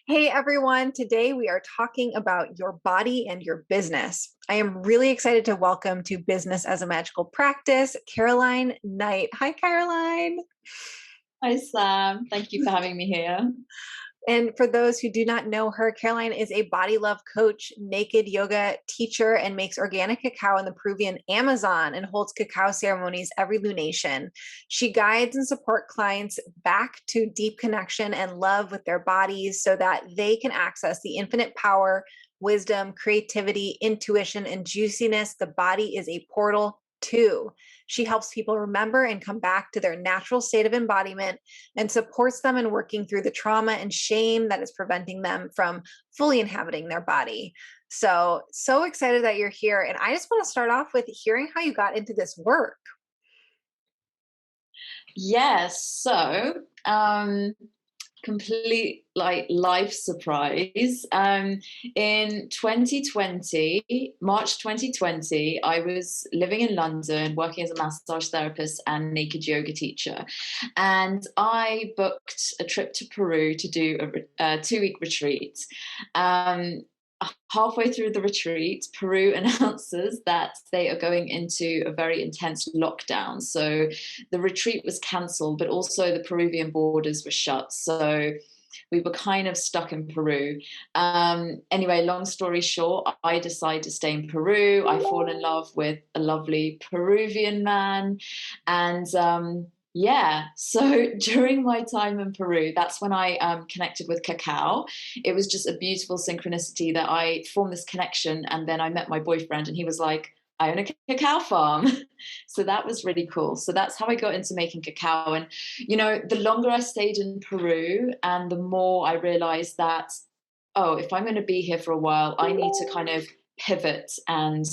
Hey everyone, today we are talking about your body and your business. I am really excited to welcome to Business as a Magical Practice, Caroline Knight. Hi, Caroline. Hi, Sam. Thank you for having me here. And for those who do not know her, Caroline is a body love coach, naked yoga teacher, and makes organic cacao in the Peruvian Amazon and holds cacao ceremonies every lunation. She guides and supports clients back to deep connection and love with their bodies so that they can access the infinite power, wisdom, creativity, intuition, and juiciness the body is a portal to. She helps people remember and come back to their natural state of embodiment and supports them in working through the trauma and shame that is preventing them from fully inhabiting their body. So excited that you're here. And I just want to start off with hearing how you got into this work. Yes, complete like life surprise. In 2020, March 2020, I was living in London, working as a massage therapist and naked yoga teacher, and I booked a trip to Peru to do a 2-week retreat. Um, Halfway through the retreat, Peru announces that they are going into a very intense lockdown. So the retreat was cancelled, but also the Peruvian borders were shut. So we were kind of stuck in Peru. Anyway, long story short, I decide to stay in Peru. I fall in love with a lovely Peruvian man. And yeah, so during my time in Peru, that's when I connected with cacao. It was just a beautiful synchronicity that I formed this connection. And then I met my boyfriend, and he was like, I own a cacao farm. So that was really cool. So that's how I got into making cacao. And, the longer I stayed in Peru and the more I realized that, oh, if I'm going to be here for a while, I need to kind of pivot and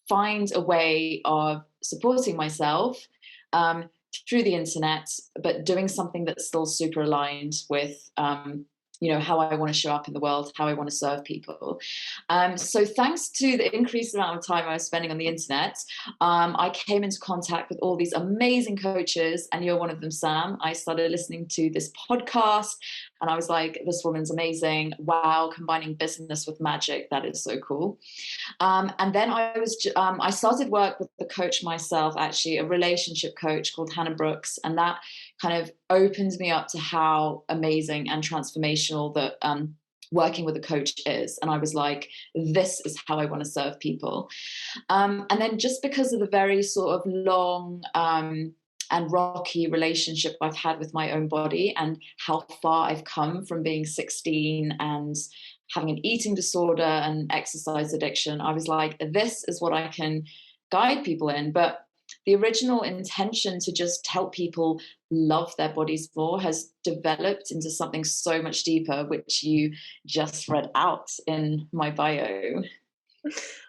find a way of supporting myself um, through the internet, but doing something that's still super aligned with how I want to show up in the world, how I want to serve people. So thanks to the increased amount of time I was spending on the internet, I came into contact with all these amazing coaches, and you're one of them, Sam. I started listening to this podcast, and I was like, this woman's amazing. Wow, combining business with magic. That is so cool. And then I started work with the coach myself, actually, a relationship coach called Hannah Brooks, and that kind of opened me up to how amazing and transformational that working with a coach is. And I was like, this is how I want to serve people. And then just because of the very sort of long and rocky relationship I've had with my own body and how far I've come from being 16 and having an eating disorder and exercise addiction, I was like, this is what I can guide people in. But the original intention to just help people love their bodies more has developed into something so much deeper, which you just read out in my bio.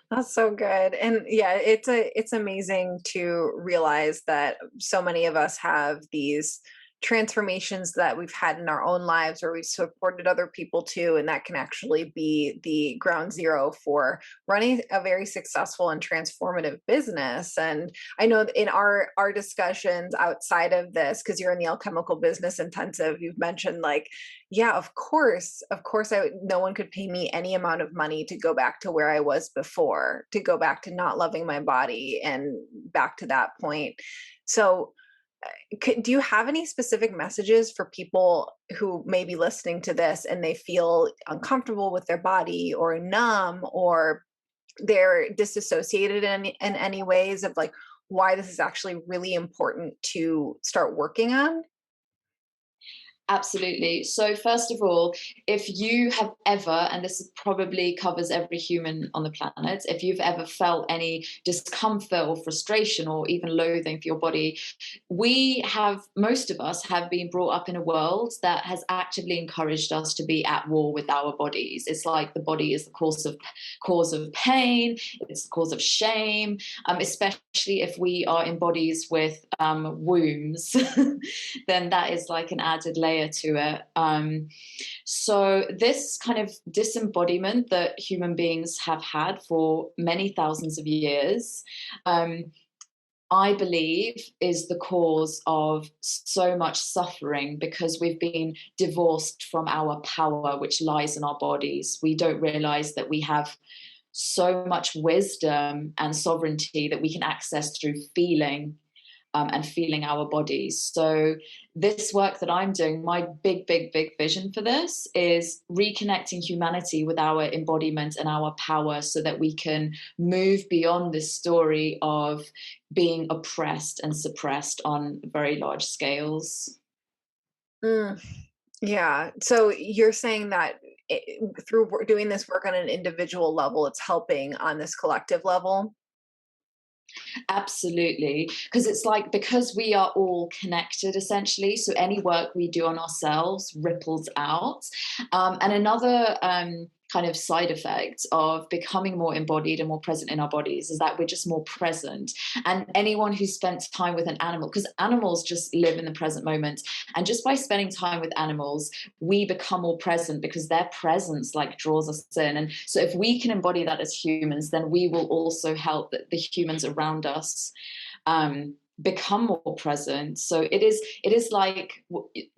That's so good. And yeah, it's amazing to realize that so many of us have these transformations that we've had in our own lives where we've supported other people too, and that can actually be the ground zero for running a very successful and transformative business. And I know that in our discussions outside of this, because you're in the alchemical business intensive, you've mentioned like, yeah, of course, no one could pay me any amount of money to go back to where I was before, to go back to not loving my body and back to that point. So do you have any specific messages for people who may be listening to this and they feel uncomfortable with their body or numb or they're disassociated in any ways of like why this is actually really important to start working on? Absolutely. So, first of all, if you have ever, and this probably covers every human on the planet, if you've ever felt any discomfort or frustration or even loathing for your body, most of us have been brought up in a world that has actively encouraged us to be at war with our bodies. It's like the body is the cause of pain, it's the cause of shame, especially if we are in bodies with wombs, then that is like an added layer to it. So this kind of disembodiment that human beings have had for many thousands of years, um, I believe is the cause of so much suffering, because we've been divorced from our power, which lies in our bodies. We don't realize that we have so much wisdom and sovereignty that we can access through feeling, and feeling our bodies. So this work that I'm doing, my big vision for this is reconnecting humanity with our embodiment and our power, so that we can move beyond this story of being oppressed and suppressed on very large scales. Mm, yeah. So you're saying that through doing this work on an individual level, it's helping on this collective level? Absolutely. Because it's like, because we are all connected essentially. So any work we do on ourselves ripples out. And another kind of side effect of becoming more embodied and more present in our bodies is that we're just more present. And anyone who spends time with an animal, because animals just live in the present moment. And just by spending time with animals, we become more present, because their presence like draws us in. And so if we can embody that as humans, then we will also help the humans around us become more present. So it is like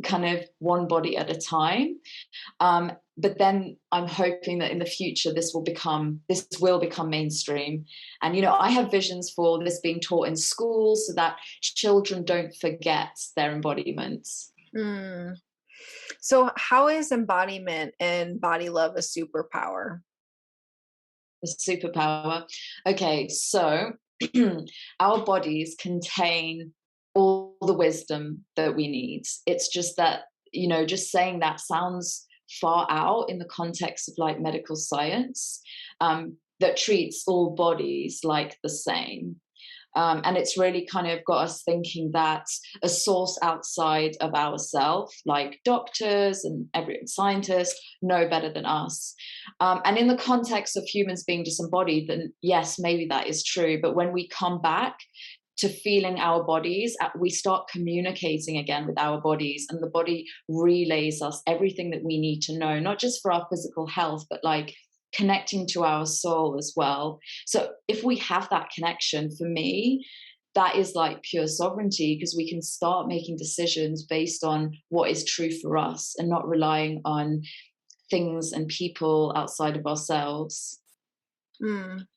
kind of one body at a time. But then I'm hoping that in the future this will become mainstream. And I have visions for this being taught in schools, so that children don't forget their embodiments. Mm. So how is embodiment and body love a superpower? The superpower. Okay, so our bodies contain all the wisdom that we need. It's just that, just saying that sounds far out in the context of like medical science, that treats all bodies like the same. And it's really kind of got us thinking that a source outside of ourselves, like doctors and every scientist, know better than us. And in the context of humans being disembodied, then yes, maybe that is true. But when we come back to feeling our bodies, we start communicating again with our bodies, and the body relays us everything that we need to know, not just for our physical health, but like connecting to our soul as well. So if we have that connection, for me, that is like pure sovereignty, because we can start making decisions based on what is true for us and not relying on things and people outside of ourselves. Mm.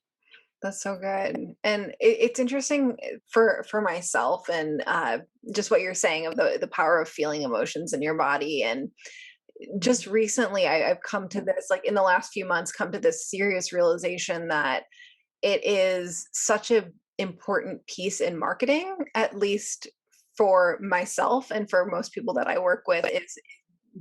That's so good. And it's interesting for myself, and just what you're saying of the power of feeling emotions in your body. And just recently, I've come to this, like in the last few months, come to this serious realization that it is such a important piece in marketing, at least for myself and for most people that I work with, is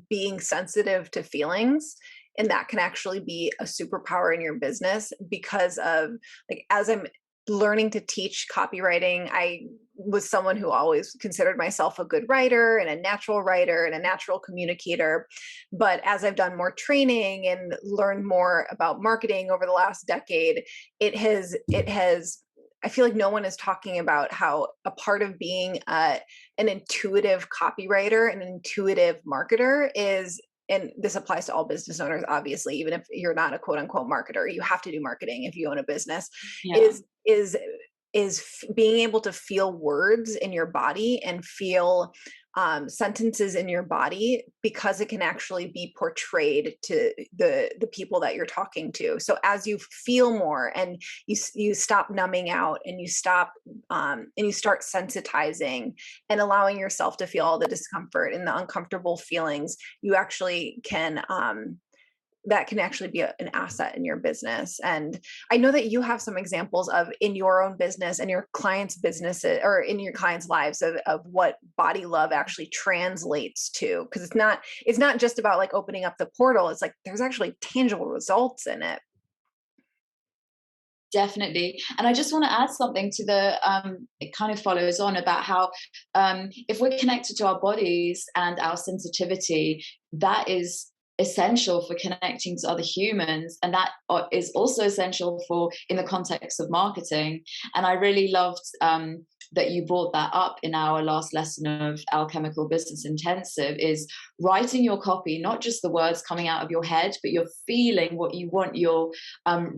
being sensitive to feelings. And that can actually be a superpower in your business, because of, like, as I'm learning to teach copywriting, I was someone who always considered myself a good writer and a natural writer and a natural communicator. But as I've done more training and learned more about marketing over the last decade, it has I feel like no one is talking about how a part of being an intuitive copywriter and an intuitive marketer is, and this applies to all business owners, obviously, even if you're not a quote unquote marketer, you have to do marketing if you own a business, Yeah. is being able to feel words in your body and feel sentences in your body, because it can actually be portrayed to the people that you're talking to. So as you feel more, and you stop numbing out, and you start sensitizing and allowing yourself to feel all the discomfort and the uncomfortable feelings, you actually can that can actually be an asset in your business. And I know that you have some examples of, in your own business and your clients' businesses, or in your clients' lives, of what body love actually translates to. Because it's not just about like opening up the portal. It's like there's actually tangible results in it. Definitely. And I just want to add something to it kind of follows on about how, if we're connected to our bodies and our sensitivity, that is essential for connecting to other humans. And that is also essential for in the context of marketing. And I really loved that you brought that up in our last lesson of Alchemical Business Intensive is writing your copy, not just the words coming out of your head, but you're feeling what you want your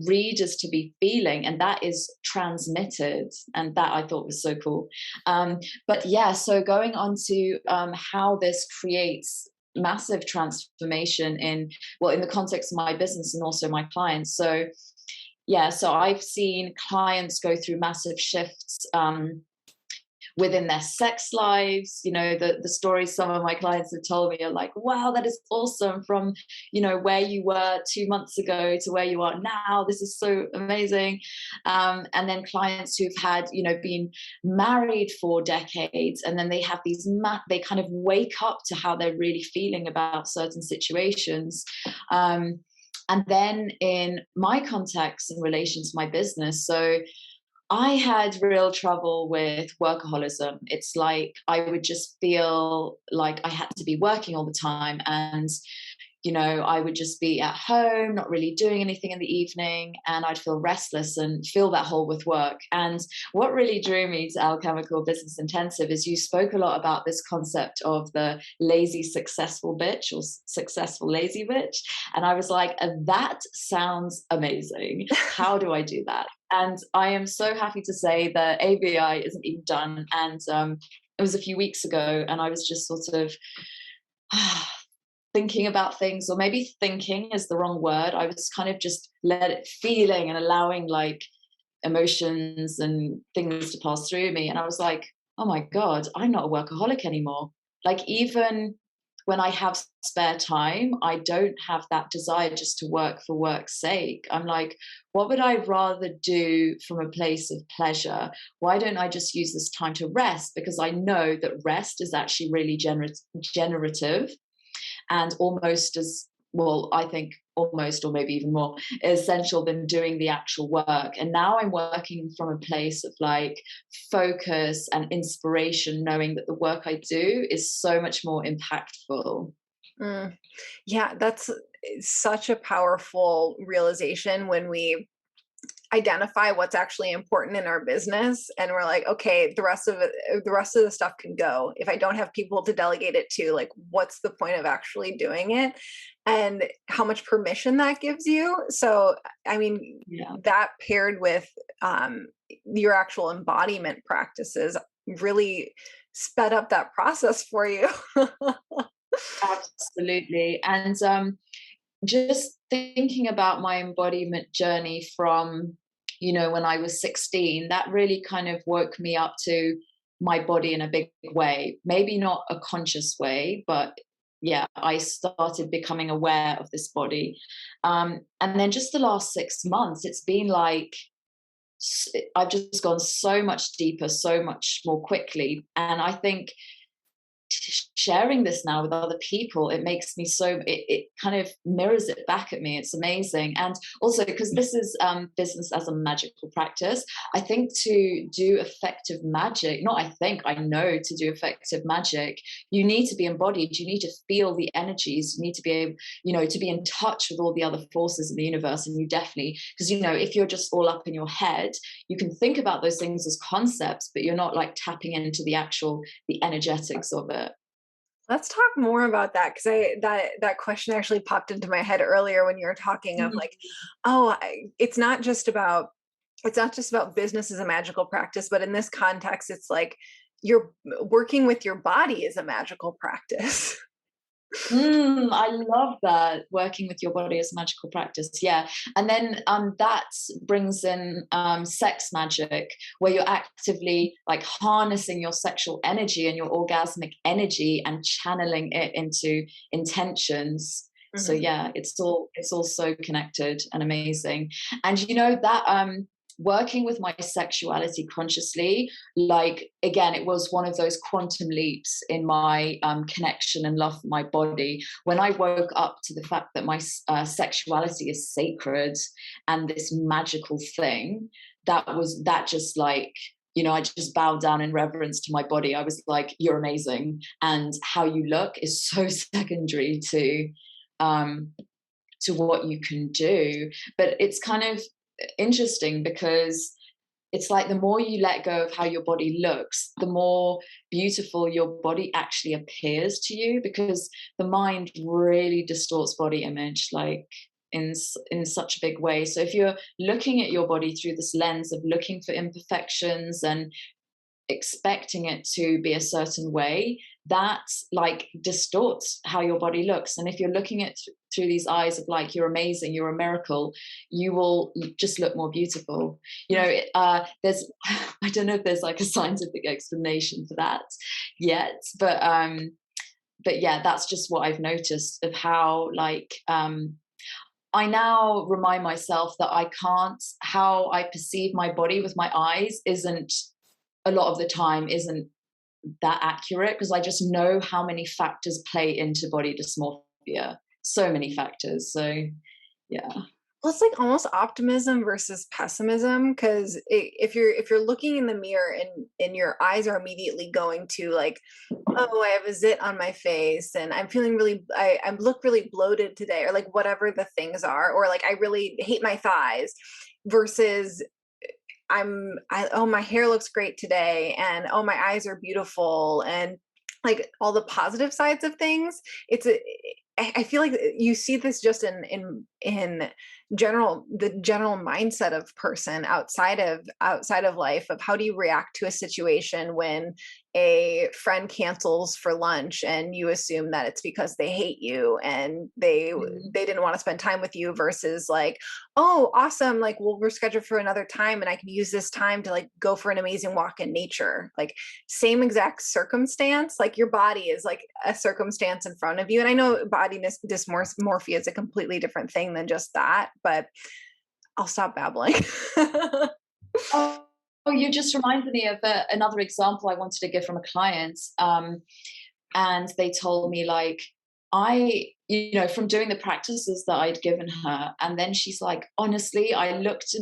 readers to be feeling, and that is transmitted. And that I thought was so cool. But yeah, so going on to how this creates massive transformation in, well, in the context of my business and also my clients. So yeah, so I've seen clients go through massive shifts within their sex lives. You know, the stories some of my clients have told me are like, wow, that is awesome, from, you know, where you were 2 months ago to where you are now. This is so amazing. And then clients who've had, you know, been married for decades, and then they have these they kind of wake up to how they're really feeling about certain situations. And then in my context in relation to my business, so I had real trouble with workaholism. It's like I would just feel like I had to be working all the time, and you know, I would just be at home, not really doing anything in the evening, and I'd feel restless and fill that hole with work. And what really drew me to Alchemical Business Intensive is you spoke a lot about this concept of the lazy successful bitch, or successful lazy bitch. And I was like, that sounds amazing. How do I do that? And I am so happy to say that ABI isn't even done. And it was a few weeks ago, and I was just sort of thinking about things, or maybe thinking is the wrong word. I was kind of just feeling and allowing like emotions and things to pass through me. And I was like, oh my God, I'm not a workaholic anymore. Like, even when I have spare time, I don't have that desire just to work for work's sake. I'm like, what would I rather do from a place of pleasure? Why don't I just use this time to rest? Because I know that rest is actually really generative, and almost as well, I think almost, or maybe even more essential than doing the actual work. And now I'm working from a place of like focus and inspiration, knowing that the work I do is so much more impactful. Mm. Yeah, that's such a powerful realization when we identify what's actually important in our business, and we're like, okay, the rest of the stuff can go. If I don't have people to delegate it to, like, what's the point of actually doing it? And how much permission that gives you. So I mean, Yeah. that paired with your actual embodiment practices really sped up that process for you. Absolutely. And just thinking about my embodiment journey from, you know, when I was 16, that really kind of woke me up to my body in a big way. Maybe not a conscious way, but yeah, I started becoming aware of this body. And then just the last 6 months, it's been like I've just gone so much deeper, so much more quickly. And I think sharing this now with other people, it makes me so, it kind of mirrors it back at me. It's amazing. And also because this is business as a magical practice, I think to do effective magic, not I think, I know, to do effective magic, you need to be embodied, you need to feel the energies, you need to be able, you know, to be in touch with all the other forces in the universe. And you definitely, because, you know, if you're just all up in your head, you can think about those things as concepts, but you're not like tapping into the energetics of it. Let's talk more about that, because I that question actually popped into my head earlier when you were talking of like, Mhm. oh, it's not just about business as a magical practice, but in this context, it's like you're working with your body is a magical practice. I love that, working with your body as a magical practice. Yeah, and then that brings in sex magic, where you're actively like harnessing your sexual energy and your orgasmic energy and channeling it into intentions. So Mhm. yeah, it's all so connected and amazing. And you know that working with my sexuality consciously, like again, it was one of those quantum leaps in my connection and love for my body when I woke up to the fact that my sexuality is sacred and this magical thing. That just like, you know, I just bowed down in reverence to my body. I was like, you're amazing, and how you look is so secondary um to what you can do. But it's kind of interesting because it's like the more you let go of how your body looks, the more beautiful your body actually appears to you, because the mind really distorts body image, like in such a big way. So if you're looking at your body through this lens of looking for imperfections and expecting it to be a certain way, that like distorts how your body looks. And if you're looking at through these eyes of like, you're amazing, you're a miracle, you will just look more beautiful. You know, there's I don't know if there's like a scientific explanation for that yet, but yeah, that's just what I've noticed of how like I now remind myself that I can't, how I perceive my body with my eyes isn't, a lot of the time isn't that accurate, because I just know how many factors play into body dysmorphia. So many factors. So yeah. Well, it's like almost optimism versus pessimism, because if you're looking in the mirror and your eyes are immediately going to like, oh, I have a zit on my face and I'm feeling really, I look really bloated today, or like whatever the things are, or like I really hate my thighs, versus oh, my hair looks great today, and oh, my eyes are beautiful, and like all the positive sides of things. I feel like you see this just in general, the general mindset of person outside of life, of how do you react to a situation when a friend cancels for lunch and you assume that it's because they hate you and Mhm. they didn't want to spend time with you, versus like, oh, awesome, like, well, we're scheduled for another time and I can use this time to like go for an amazing walk in nature. Like, same exact circumstance, like your body is like a circumstance in front of you. And I know body dysmorphia is a completely different thing than just that, but I'll stop babbling. Oh, you just reminded me of another example I wanted to give from a client. And they told me, like, from doing the practices that I'd given her. And then she's like, honestly, I looked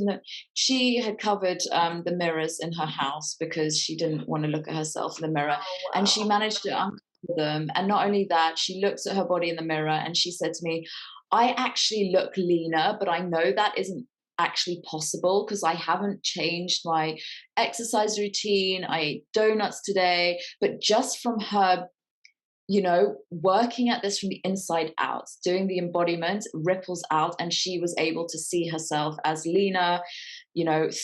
she had covered the mirrors in her house because she didn't want to look at herself in the mirror. Oh, And she wow. managed to uncover them. And not only that, she looked at her body in the mirror and she said to me, I actually look leaner, but I know that isn't actually possible because I haven't changed my exercise routine. I ate donuts today. But just from her, working at this from the inside out, doing the embodiment ripples out, and she was able to see herself as leaner,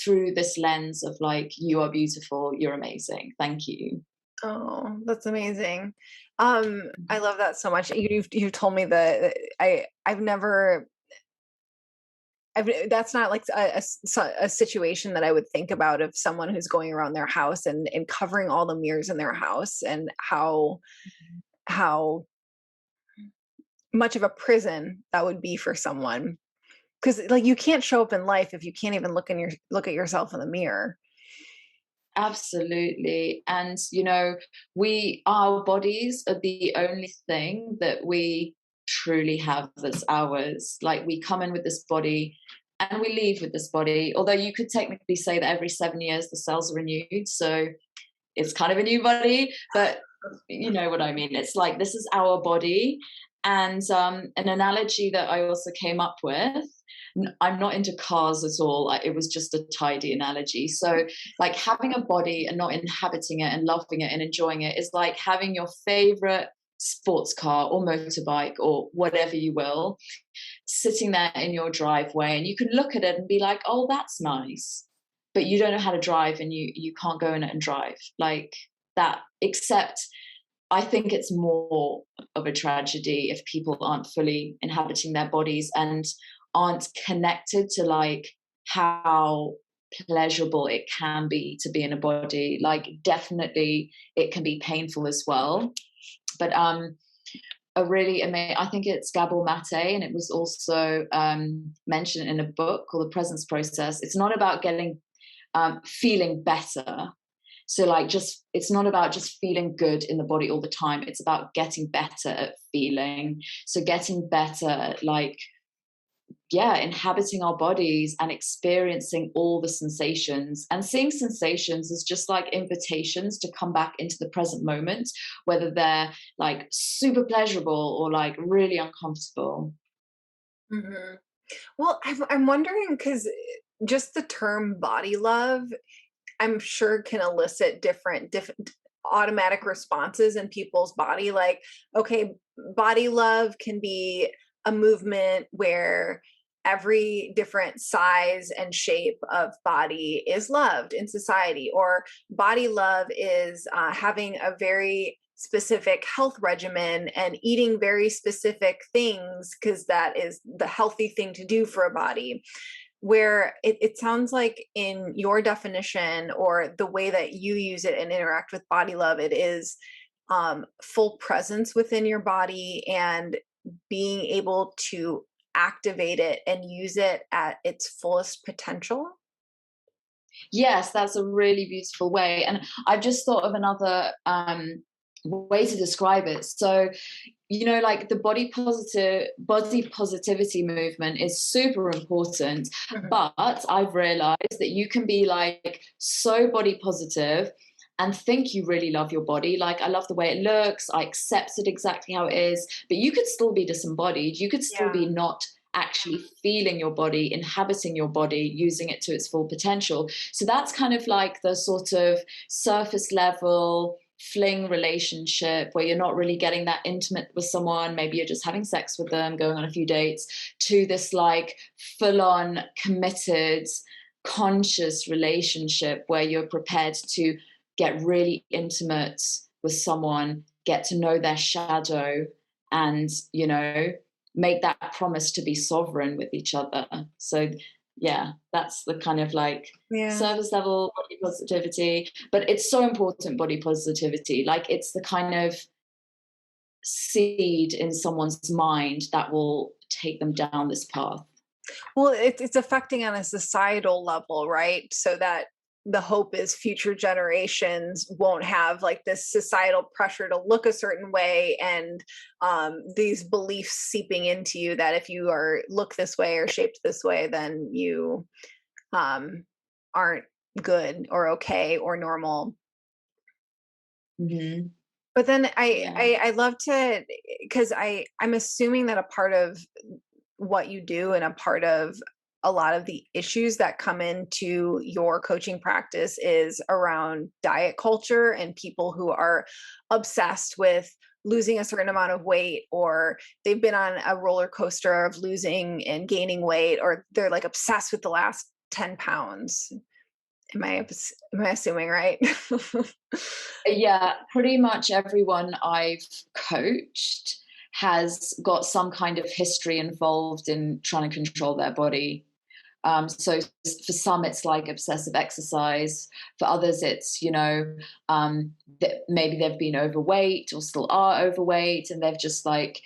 through this lens of like, you are beautiful, you're amazing, thank you. Oh, that's amazing. I love that so much. You've told me that I've never that's not like a situation that I would think about, of someone who's going around their house and covering all the mirrors in their house, and how much of a prison that would be for someone. Because like you can't show up in life if you can't even look at yourself in the mirror. Absolutely. And our bodies are the only thing that we truly have that's ours. Like, we come in with this body and we leave with this body, although you could technically say that every 7 years the cells are renewed, so it's kind of a new body, but you know what I mean. It's like, this is our body. And an analogy that I also came up with, I'm not into cars at all. It was just a tidy analogy. So, like, having a body and not inhabiting it and loving it and enjoying it is like having your favorite sports car or motorbike or whatever you will, sitting there in your driveway, and you can look at it and be like, oh, that's nice. But you don't know how to drive, and you can't go in it and drive like that. Except I think it's more of a tragedy if people aren't fully inhabiting their bodies and aren't connected to like how pleasurable it can be to be in a body. Like, definitely it can be painful as well. But a really amazing, I think it's Gabor Mate, and it was also mentioned in a book called The Presence Process. It's not about feeling better. So like, it's not about just feeling good in the body all the time. It's about getting better at feeling. So getting better at like, yeah, inhabiting our bodies and experiencing all the sensations, and seeing sensations as just like invitations to come back into the present moment, whether they're like super pleasurable or like really uncomfortable. Mhm. Well, I'm wondering, because just the term body love, I'm sure can elicit different automatic responses in people's body. Like, okay, body love can be a movement where every different size and shape of body is loved in society, or body love is having a very specific health regimen and eating very specific things because that is the healthy thing to do for a body. Where it sounds like in your definition or the way that you use it and interact with body love, it is full presence within your body and being able to activate it and use it at its fullest potential. Yes, that's a really beautiful way. And I've just thought of another way to describe it. So, like the body positivity movement is super important. Mhm. But I've realized that you can be like so body positive and think you really love your body. Like, I love the way it looks, I accept it exactly how it is, but you could still be disembodied. You could still Yeah. be not actually feeling your body, inhabiting your body, using it to its full potential. So that's kind of like the sort of surface level fling relationship where you're not really getting that intimate with someone. Maybe you're just having sex with them, going on a few dates, to this like full on committed, conscious relationship where you're prepared to get really intimate with someone, get to know their shadow, and, make that promise to be sovereign with each other. So, yeah, that's the kind of like Yeah. service level body positivity. But it's so important, body positivity. Like, it's the kind of seed in someone's mind that will take them down this path. Well, it's affecting on a societal level, right? So that the hope is future generations won't have like this societal pressure to look a certain way, and these beliefs seeping into you that if you are look this way or shaped this way, then you um, aren't good or okay or normal. Hmm. But then Yeah. I love to, because I'm assuming that a part of what you do and a part of a lot of the issues that come into your coaching practice is around diet culture and people who are obsessed with losing a certain amount of weight, or they've been on a roller coaster of losing and gaining weight, or they're like obsessed with the last 10 pounds. Am I assuming right? Yeah, pretty much everyone I've coached has got some kind of history involved in trying to control their body. So for some, it's like obsessive exercise. For others, it's, that maybe they've been overweight or still are overweight, and they've just like,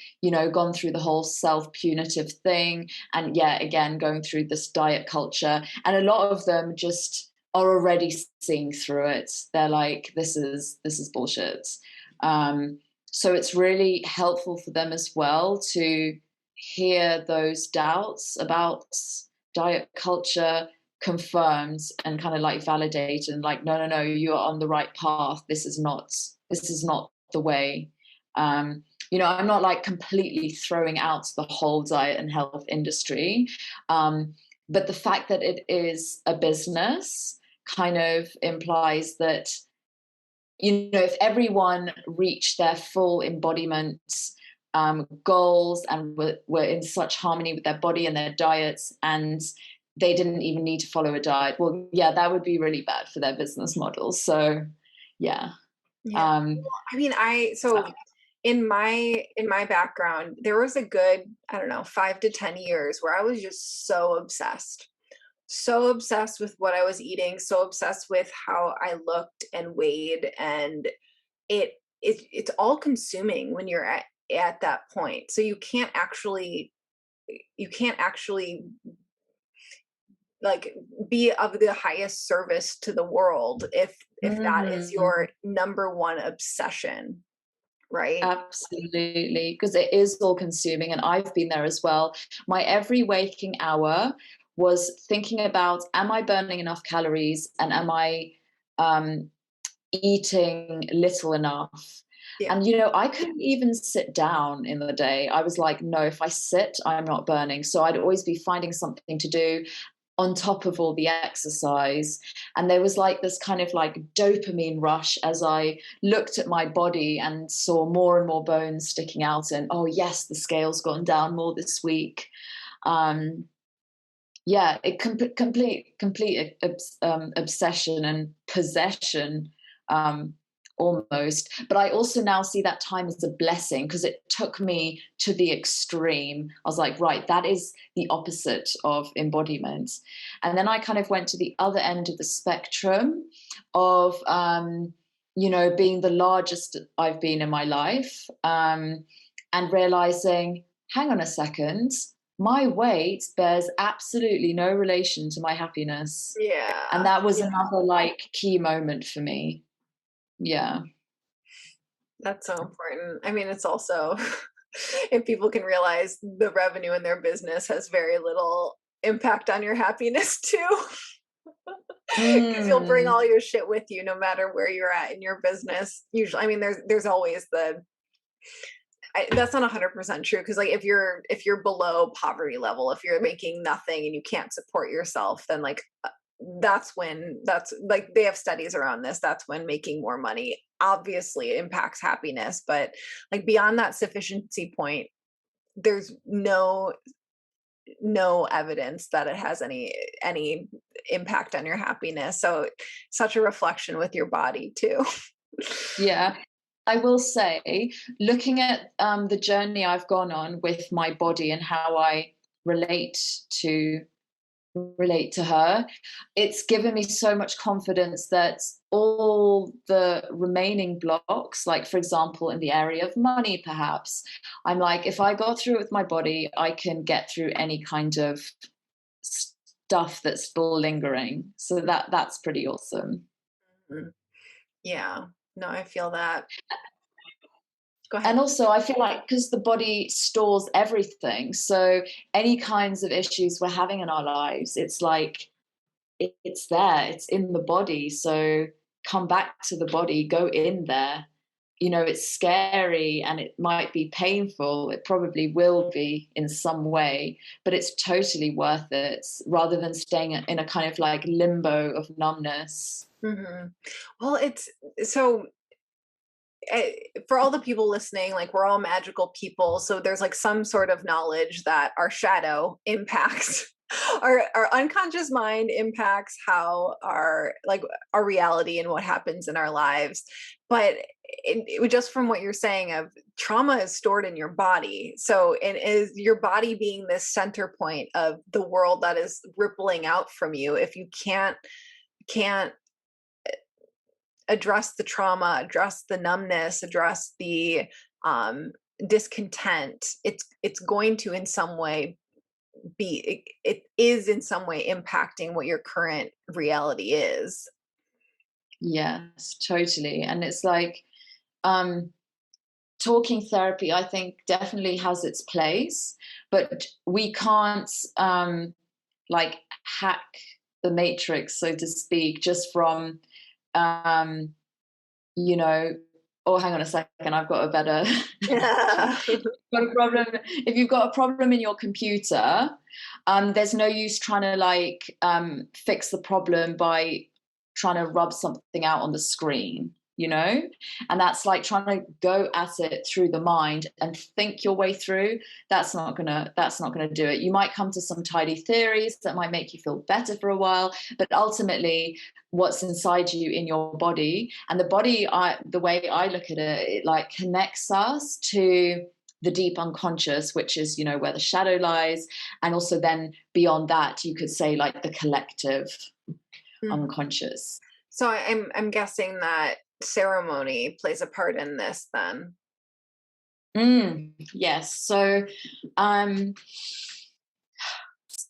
gone through the whole self punitive thing. And yeah, again, going through this diet culture. And a lot of them just are already seeing through it. They're like, this is bullshit. So it's really helpful for them as well to hear those doubts about diet culture confirmed and kind of like validated and like, no, no, no, you are on the right path. This is not the way. I'm not like completely throwing out the whole diet and health industry, but the fact that it is a business kind of implies that, if everyone reached their full embodiment goals and were in such harmony with their body and their diets, and they didn't even need to follow a diet, well, yeah, that would be really bad for their business model. So, yeah. Yeah. Um, I mean, so in my background, there was a good, I don't know, 5 to 10 years where I was just so obsessed with what I was eating, so obsessed with how I looked and weighed, and it it's all consuming when you're at that point. So you can't actually like be of the highest service to the world if that is mhm. your number one obsession, right? Absolutely, because it is all consuming, and I've been there as well. My every waking hour was thinking about, am I burning enough calories, and am I um, eating little enough? Yeah. And I couldn't even sit down in the day. I was like, no, if I sit, I'm not burning. So I'd always be finding something to do. on top of all the exercise. And there was like this kind of like dopamine rush as I looked at my body and saw more and more bones sticking out, and oh yes, the scale's gone down more this week. um yeah, it complete obsession and possession, um almost. But I also now see that time as a blessing, because it took me to the extreme. I was like, right, that is the opposite of embodiment. And then I kind of went to the other end of the spectrum of being the largest I've been in my life, and realizing, hang on a second, my weight bears absolutely no relation to my happiness. And Yeah. that was another like key moment for me. Yeah. That's so important. I mean, it's also if people can realize the revenue in their business has very little impact on your happiness too, because you'll bring Mm. all your shit with you no matter where you're at in your business. Usually, I mean, there's always that's not 100% true, because like if you're below poverty level, if you're making nothing and you can't support yourself, then like that's like they have studies around this. That's when making more money obviously impacts happiness. But like beyond that sufficiency point, there's no evidence that it has any impact on your happiness. So such a reflection with your body too. Yeah. I will say, looking at the journey I've gone on with my body and how I relate to relate to her, it's given me so much confidence that all the remaining blocks, like for example, in the area of money, perhaps, I'm like, if I go through it with my body, I can get through any kind of stuff that's still lingering. So that's pretty awesome. Mhm. Yeah. No, I feel that. Go ahead. And also, I feel like because the body stores everything, so any kinds of issues we're having in our lives, it's like it's there, it's in the body. So come back to the body, go in there. It's scary and it might be painful. It probably will be in some way, but it's totally worth it, rather than staying in a kind of like limbo of numbness. Hmm. Well, it's so eh, for all the people listening, like we're all magical people. So there's like some sort of knowledge that our shadow impacts our unconscious mind impacts how our reality and what happens in our lives. But just from what you're saying of trauma is stored in your body. So it is your body being this center point of the world that is rippling out from you. If you can't address the trauma, address the numbness, address the um, discontent, it's going to in some way it is in some way impacting what your current reality is. Yes, totally. And it's like, um talking therapy, I think, definitely has its place, but we can't like hack the matrix, so to speak, just from um you know oh, hang on a second, I've got a better Yeah. got a problem. If you've got a problem in your computer, there's no use trying to like fix the problem by trying to rub something out on the screen, and that's like trying to go at it through the mind and think your way through. That's not gonna do it. You might come to some tidy theories that might make you feel better for a while, but ultimately what's inside you in your body, and the body, the way I look at it, it like connects us to the deep unconscious, which is where the shadow lies, and also then beyond that you could say like the collective Mhm. unconscious. So I'm guessing that ceremony plays a part in this then. Yes. So um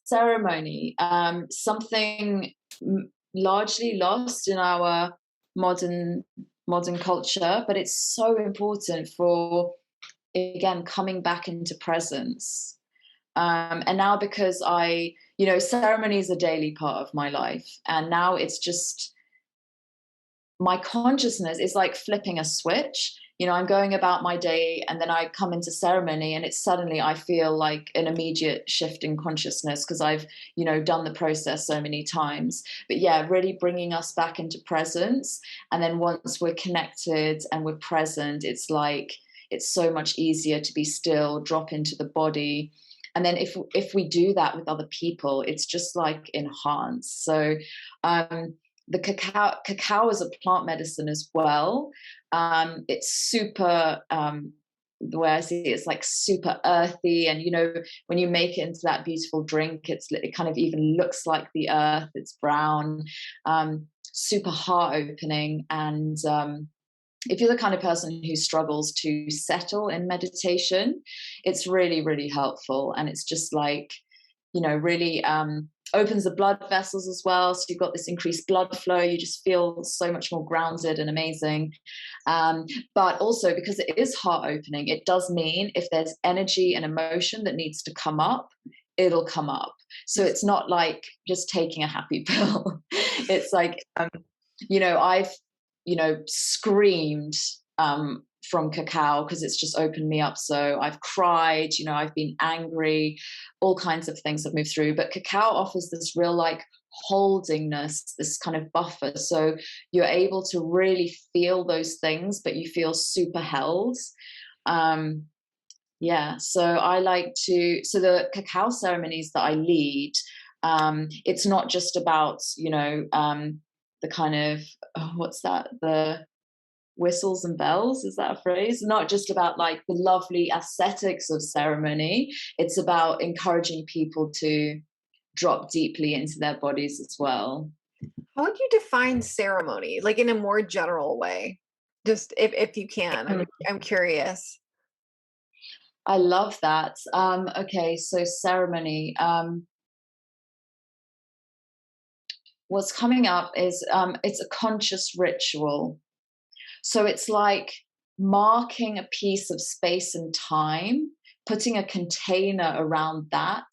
ceremony, something largely lost in our modern modern culture, but it's so important for, again, coming back into presence. And now, because ceremony is a daily part of my life, and now it's just my consciousness is like flipping a switch. I'm going about my day and then I come into ceremony and it's suddenly I feel like an immediate shift in consciousness because I've, done the process so many times. But yeah, really bringing us back into presence. And then once we're connected and we're present, it's like, it's so much easier to be still, drop into the body. And then if we do that with other people, it's just like enhanced. So the cacao is a plant medicine as well. It's super, the way I see it, it's like super earthy. And, when you make it into that beautiful drink, it kind of even looks like the earth. It's brown, super heart opening. And if you're the kind of person who struggles to settle in meditation, it's really, really helpful. And it's just like, really opens the blood vessels as well. So you've got this increased blood flow. You just feel so much more grounded and amazing. But also because it is heart opening, it does mean if there's energy and emotion that needs to come up, it'll come up. So it's not like just taking a happy pill. It's like, I've, screamed from cacao because it's just opened me up. So I've cried, I've been angry, all kinds of things have moved through. But cacao offers this real like holdingness, this kind of buffer. So you're able to really feel those things, but you feel super held. Yeah, so so the cacao ceremonies that I lead, it's not just about, the kind of, what's that? The whistles and bells, is that a phrase? Not just about like the lovely aesthetics of ceremony. It's about encouraging people to drop deeply into their bodies as well. How would you define ceremony, like in a more general way? Just if you can, I'm curious. I love that. Okay, so ceremony. What's coming up is it's a conscious ritual. So it's like marking a piece of space and time, putting a container around that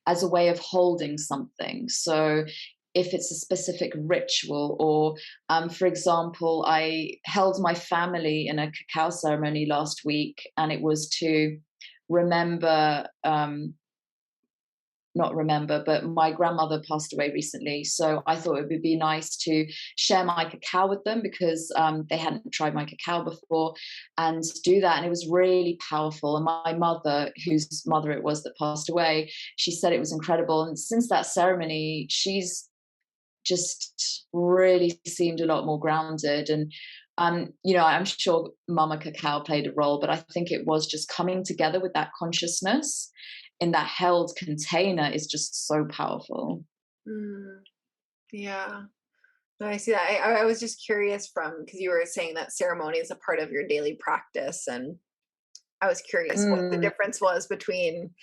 as a way of holding something. So if it's a specific ritual, or for example, I held my family in a cacao ceremony last week, and it was to remember. Not remember, but my grandmother passed away recently. So I thought it would be nice to share my cacao with them because they hadn't tried my cacao before and do that. And it was really powerful. And my mother, whose mother it was that passed away, she said it was incredible. And since that ceremony, she's just really seemed a lot more grounded. And I'm sure Mama Cacao played a role, but I think it was just coming together with that consciousness in that held container is just so powerful. Mm, yeah. No, I see that. I was just curious from because you were saying that ceremony is a part of your daily practice, and I was curious what the Mm. difference was between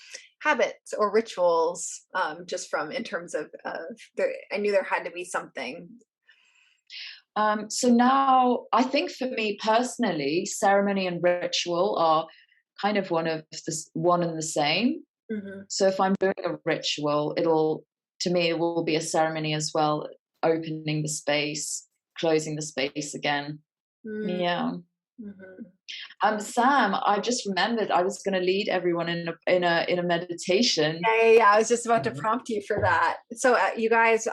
habits or rituals, just from in terms of I knew there had to be something. So now I think for me personally, ceremony and ritual are kind of one and the same. Hmm. So if I'm doing a ritual, to me, it will be a ceremony as well, opening the space, closing the space again. Yeah. Mm-hmm. Sam, I just remembered I was going to lead everyone in a meditation. Yeah. I was just about to prompt you for that. So, you guys,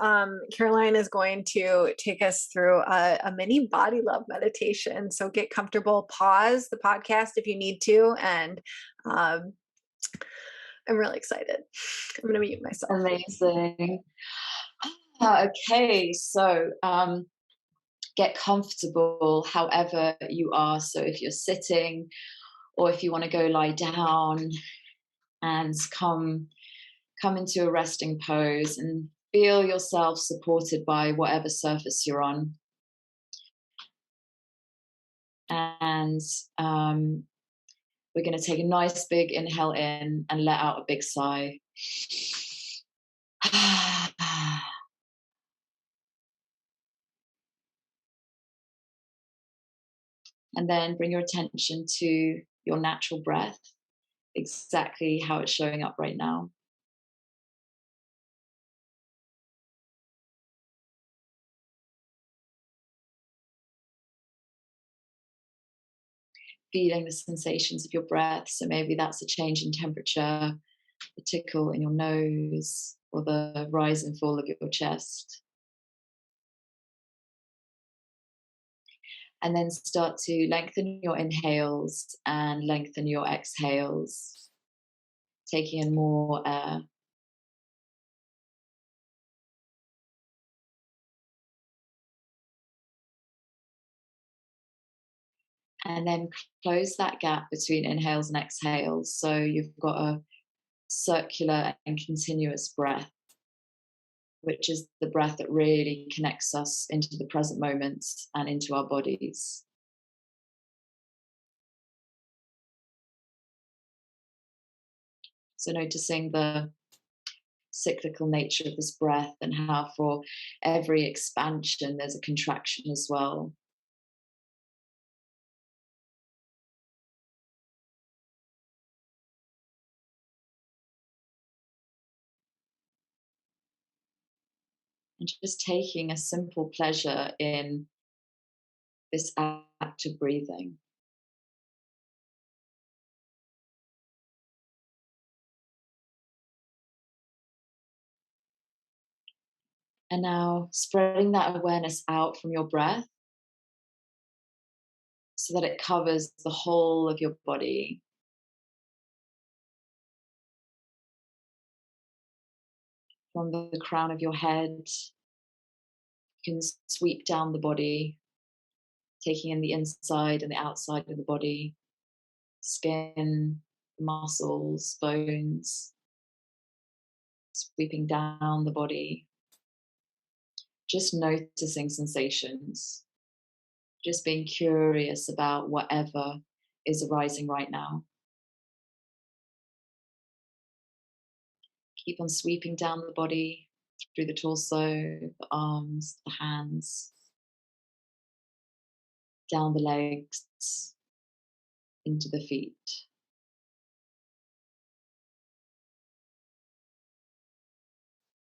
Caroline is going to take us through a mini body love meditation. So, get comfortable, pause the podcast if you need to, and um, I'm really excited. I'm going to mute myself. Amazing. Okay, so get comfortable however you are. So if you're sitting, or if you want to go lie down and come into a resting pose and feel yourself supported by whatever surface you're on. And we're going to take a nice big inhale in and let out a big sigh. And then bring your attention to your natural breath, exactly how it's showing up right now. feeling the sensations of your breath. So maybe that's a change in temperature, the tickle in your nose, or the rise and fall of your chest. And then start to lengthen your inhales and lengthen your exhales, taking in more air. And then close that gap between inhales and exhales. So you've got a circular and continuous breath, which is the breath that really connects us into the present moment and into our bodies. So noticing the cyclical nature of this breath and how for every expansion there's a contraction as well. And just taking a simple pleasure in this act of breathing. And now spreading that awareness out from your breath so that it covers the whole of your body. From the crown of your head, you can sweep down the body, taking in the inside and the outside of the body, skin, muscles, bones, sweeping down the body, just noticing sensations, just being curious about whatever is arising right now. Keep on sweeping down the body through the torso, the arms, the hands, down the legs, into the feet.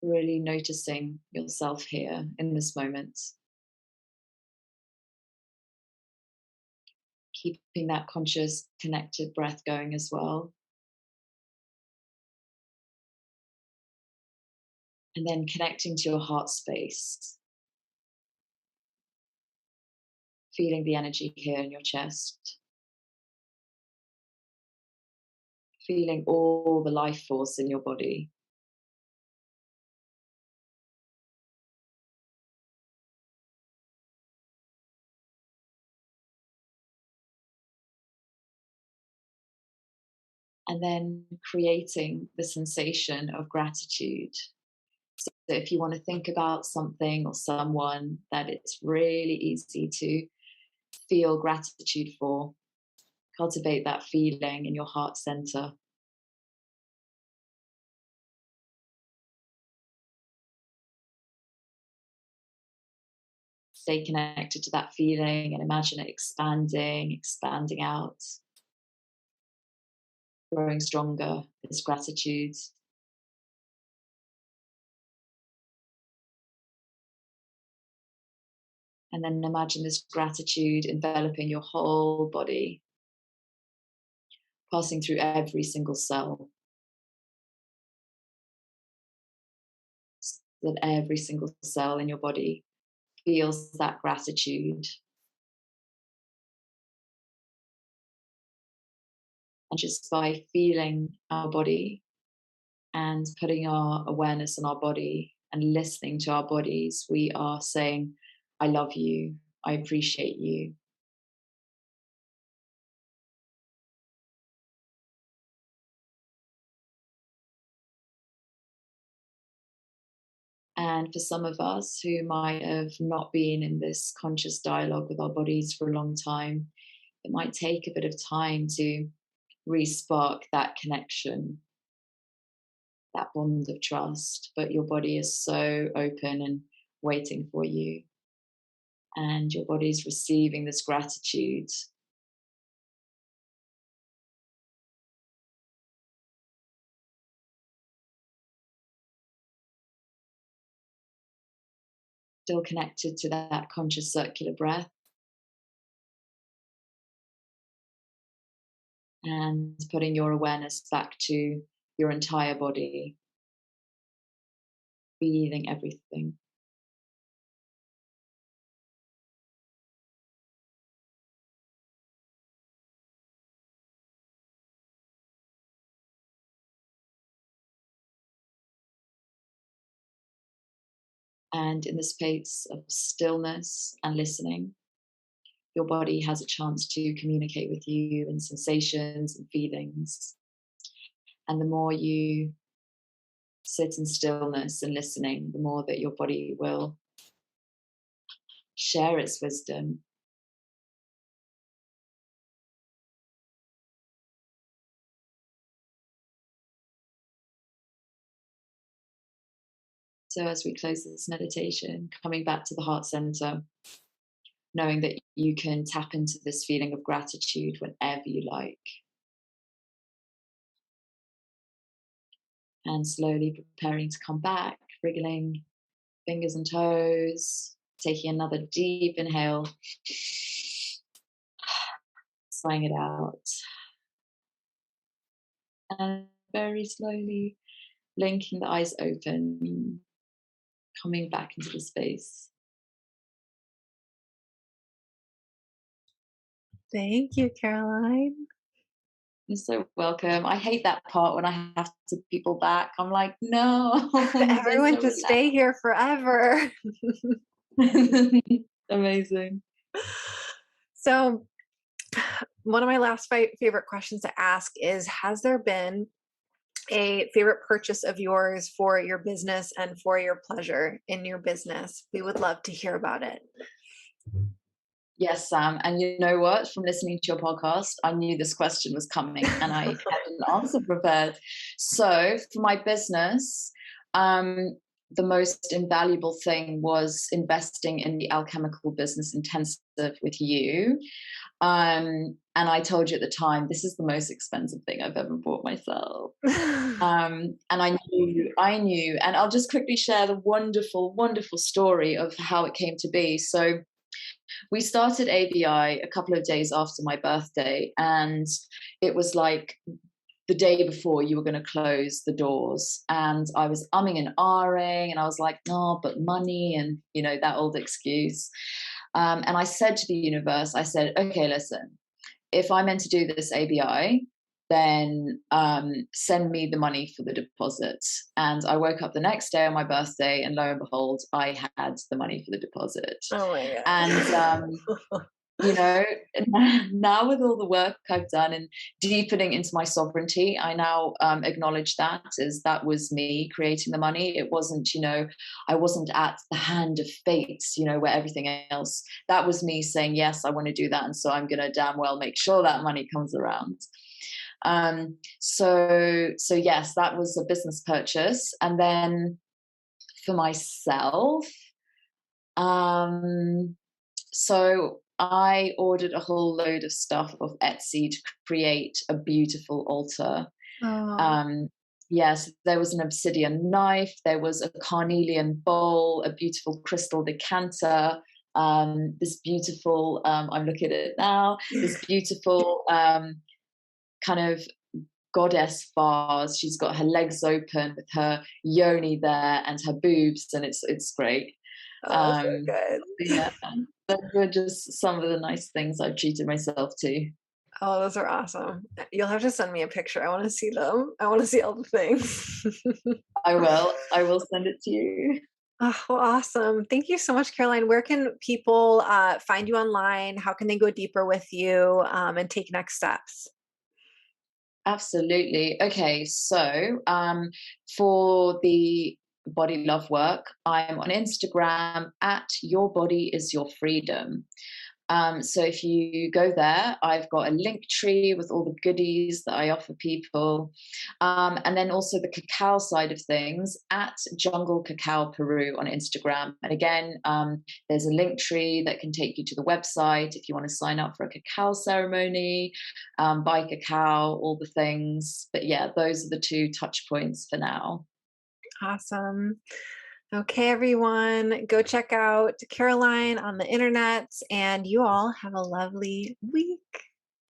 Really noticing yourself here in this moment. Keeping that conscious, connected breath going as well. And then connecting to your heart space. Feeling the energy here in your chest. Feeling all the life force in your body. And then creating the sensation of gratitude. So if you want to think about something or someone that it's really easy to feel gratitude for, cultivate that feeling in your heart center. Stay connected to that feeling and imagine it expanding, expanding out, growing stronger, this gratitude. And then imagine this gratitude enveloping your whole body, passing through every single cell, so that every single cell in your body feels that gratitude. And just by feeling our body and putting our awareness on our body and listening to our bodies, we are saying, I love you, I appreciate you. And for some of us who might have not been in this conscious dialogue with our bodies for a long time, it might take a bit of time to re-spark that connection, that bond of trust. But your body is so open and waiting for you. And your body is receiving this gratitude. Still connected to that conscious circular breath. and putting your awareness back to your entire body, feeling everything. And in the space of stillness and listening, your body has a chance to communicate with you in sensations and feelings. And the more you sit in stillness and listening, the more that your body will share its wisdom. So, as we close this meditation, coming back to the heart center, knowing that you can tap into this feeling of gratitude whenever you like, and slowly preparing to come back, wriggling fingers and toes, taking another deep inhale, sighing it out, and very slowly blinking the eyes open, coming back into the space. Thank you, Caroline. You're so welcome. I hate that part when I have to people back. I'm like, no, they're Everyone so should stay here forever. relaxed. Amazing. So, one of my last favorite questions to ask is, has there been a favorite purchase of yours for your business and for your pleasure in your business? We would love to hear about it. Yes, Sam. And you know what? From listening to your podcast, I knew this question was coming and I had an answer prepared. So, for my business, the most invaluable thing was investing in the alchemical business intensive with you. And I told you at the time, this is the most expensive thing I've ever bought myself. And I knew, and I'll just quickly share the wonderful, wonderful story of how it came to be. So, we started ABI a couple of days after my birthday, and it was like the day before you were going to close the doors. And I was umming and ahhing, and I was like, no, but money, and that old excuse. And I said to the universe, I said, okay, listen, if I'm meant to do this ABI, then send me the money for the deposit. And I woke up the next day on my birthday, and lo and behold, I had the money for the deposit. Oh my And god. you know, now with all the work I've done and deepening into my sovereignty, I now acknowledge that was me creating the money. It wasn't, I wasn't at the hand of fate, where everything else, that was me saying, yes, I want to do that. And so I'm going to damn well make sure that money comes around. So yes, that was a business purchase. And then for myself, so I ordered a whole load of stuff off Etsy to create a beautiful altar. Oh, Um, yes, there was an obsidian knife, there was a carnelian bowl, a beautiful crystal decanter, this beautiful, I'm looking at it now, this beautiful kind of goddess vase. She's got her legs open with her yoni there and her boobs, and it's great. oh, so Um, good. yeah, those were just some of the nice things I've treated myself to. Oh, those are awesome. You'll have to send me a picture. I want to see them. I want to see all the things. I will send it to you. Oh, well, awesome. Thank you so much, Caroline. Where can people find you online? How can they go deeper with you and take next steps? Absolutely. Okay, so for the body love work, I'm on Instagram at Your Body Is Your Freedom. So if you go there, I've got a link tree with all the goodies that I offer people. And then also the cacao side of things at Jungle Cacao Peru on Instagram. And again, there's a link tree that can take you to the website if you want to sign up for a cacao ceremony, buy cacao, all the things. But yeah, those are the two touch points for now. Awesome. Okay, everyone, go check out Caroline on the internet, and you all have a lovely week.